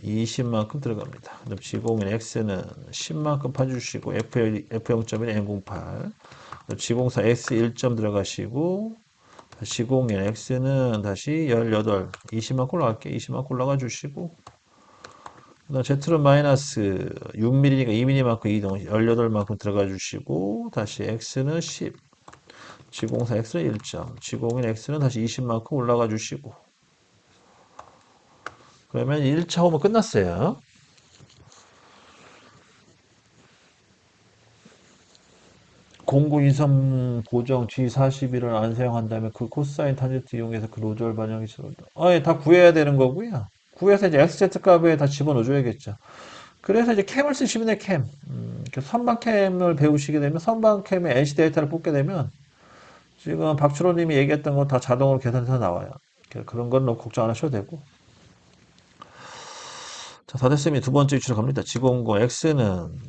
20만큼 들어갑니다. 그다음 지공인 X는 10만큼 파주시고 F0.1 N08 지공사 X 1점 들어가시고 지공인 X는 다시 18 20만큼 올라갈게요. 20만큼 올라가 주시고 그다음 Z는 마이너스 6mm니까 2mm만큼 이동 18만큼 들어가 주시고 다시 X는 10 지공사 x는 1점, 지공인 x는 다시 20만큼 올라가 주시고 그러면 1차 홈은 끝났어요. 0923 고정 G41을 안 사용한다면 그 코사인 탄젠트 이용해서 그 로절 반영이 들어온다. 예, 다 구해야 되는 거고요. 구해서 이제 XZ 값에 다 집어넣어줘야겠죠. 그래서 이제 캠을 쓰시면 돼요, 캠. 선반 캠을 배우시게 되면 선반 캠의 NC 데이터를 뽑게 되면 지금 박주로님이 얘기했던 거 다 자동으로 계산해서 나와요. 그런 건 너무 걱정 안 하셔도 되고. 자, 다 됐으면 두 번째 위치로 갑니다. 지공고 X는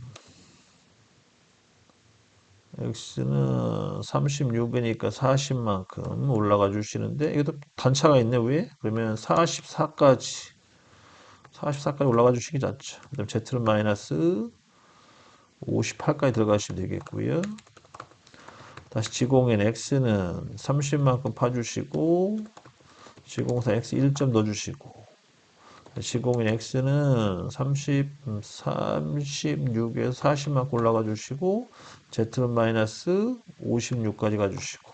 36이니까 40만큼 올라가 주시는데, 이것도 단차가 있네, 왜? 그러면 44까지 올라가 주시기 낫죠. 그 다음 Z는 마이너스 58까지 들어가시면 되겠고요. 다시 지공인 X는 30만큼 파주시고, 지공사 X 1점 넣어주시고, 지공인 X는 36에서 40만큼 올라가 주시고 Z는 마이너스 56까지 가주시고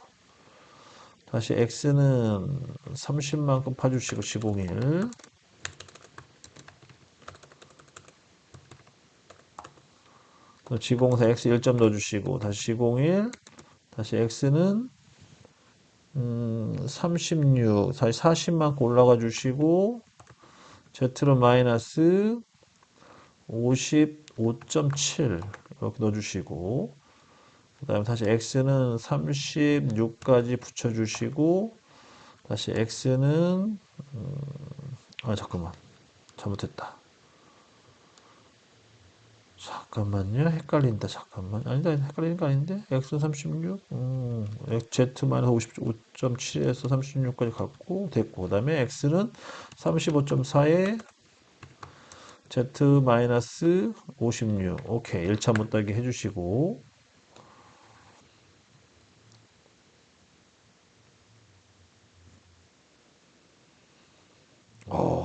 다시 X는 30만큼 파주시고 지공일 지공사 X 1점 넣어주시고 다시 지공일 다시 X는 36 다시 40만큼 올라가 주시고 Z는 마이너스 55.7 이렇게 넣어주시고 그 다음에 다시 x는 36까지 붙여주시고 다시 x는 잠깐만 잘못했다. 잠깐만요. 헷갈린다. 잠깐만. 아니다. 헷갈리는 거 아닌데? x는 36 z-55.7에서 36까지 갔고 됐고 그 다음에 x는 35.4에 z-56 오케이. 1차 못따기 해주시고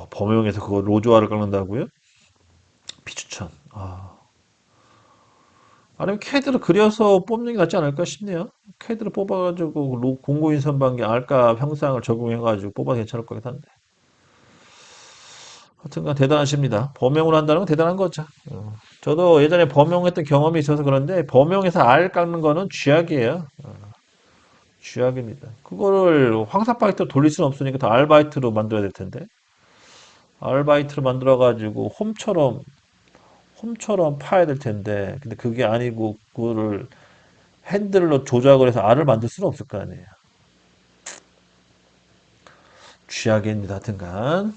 범용에서 그거 로즈와를 깎는다고요? 비추천. 아니면 캐드를 그려서 뽑는 게 낫지 않을까 싶네요. 캐드를 뽑아가지고 공고인 선반기 알가 형상을 적용해가지고 뽑아도 괜찮을 것 같긴 한데. 하여튼간 대단하십니다. 범용을 한다는 건 대단한 거죠. 저도 예전에 범용했던 경험이 있어서 그런데 범용에서 알 깎는 거는 쥐약이에요. 쥐약입니다. 그거를 황사바이트로 돌릴 수는 없으니까 다 알바이트로 만들어야 될 텐데. 알바이트로 만들어가지고 홈처럼 파야 될 텐데. 근데 그게 아니고 그거를 핸들로 조작을 해서 알을 만들 수는 없을 거 아니에요. 쥐약입니다. 하여튼간.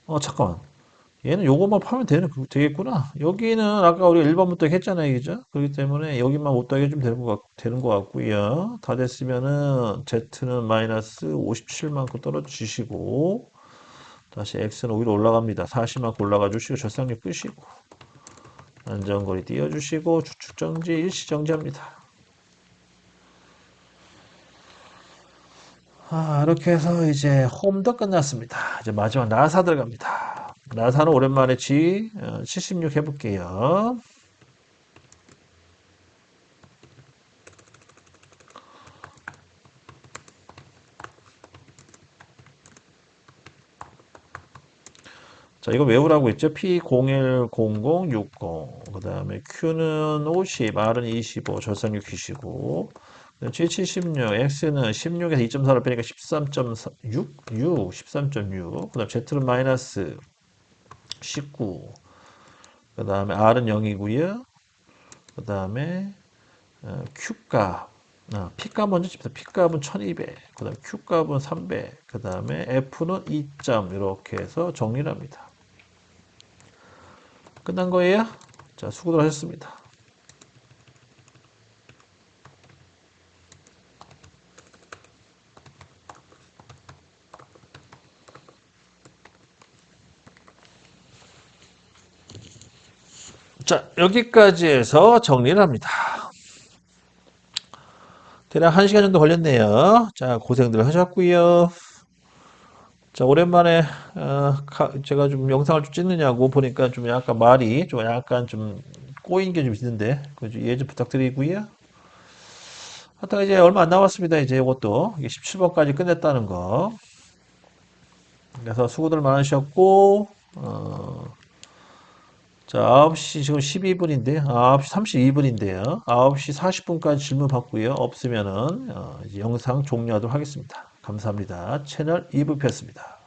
어, 잠깐만. 얘는 요것만 파면 되겠구나. 여기는 아까 우리가 1번부터 했잖아요. 그죠? 그렇기 때문에 여기만 못 따게 해주면 되는 것 같고요. 다 됐으면은 Z는 마이너스 57만큼 떨어지시고 다시 X는 위로 올라갑니다. 40만큼 올라가 주시고 절상력 끄시고 안전거리 띄워주시고 주축정지 일시정지합니다. 이렇게 해서 이제 홈도 끝났습니다. 이제 마지막 나사 들어갑니다. 나사는 오랜만에 G76 해볼게요. 자, 이거 외우라고 했죠? P010060. 그 다음에 Q는 50, R은 25, 절상력 귀시고. G76, X는 16에서 2.4를 빼니까 13.6, 13.6. 그 다음 Z는 마이너스 19. 그 다음에 R은 0이고요. 그 다음에 Q값. P값 먼저 칩니다. P값은 1200. 그 다음에 Q값은 300. 그 다음에 F는 2점. 이렇게 해서 정리를 합니다. 끝난 거예요? 자, 수고들 하셨습니다. 자, 여기까지 해서 정리를 합니다. 대략 1시간 정도 걸렸네요. 자, 고생들 하셨고요. 자, 오랜만에 제가 좀 영상을 좀 찍느냐고 보니까 좀 약간 말이 좀 약간 좀 꼬인 게 좀 있는데 이해 좀 부탁드리고요. 하여튼 이제 얼마 안 남았습니다. 이제 이것도 17번까지 끝냈다는 거. 그래서 수고들 많으셨고 자, 9시 지금 12분인데 9시 32분인데요. 9시 40분까지 질문 받고요. 없으면은 이제 영상 종료하도록 하겠습니다. 감사합니다. 채널 2부표였습니다.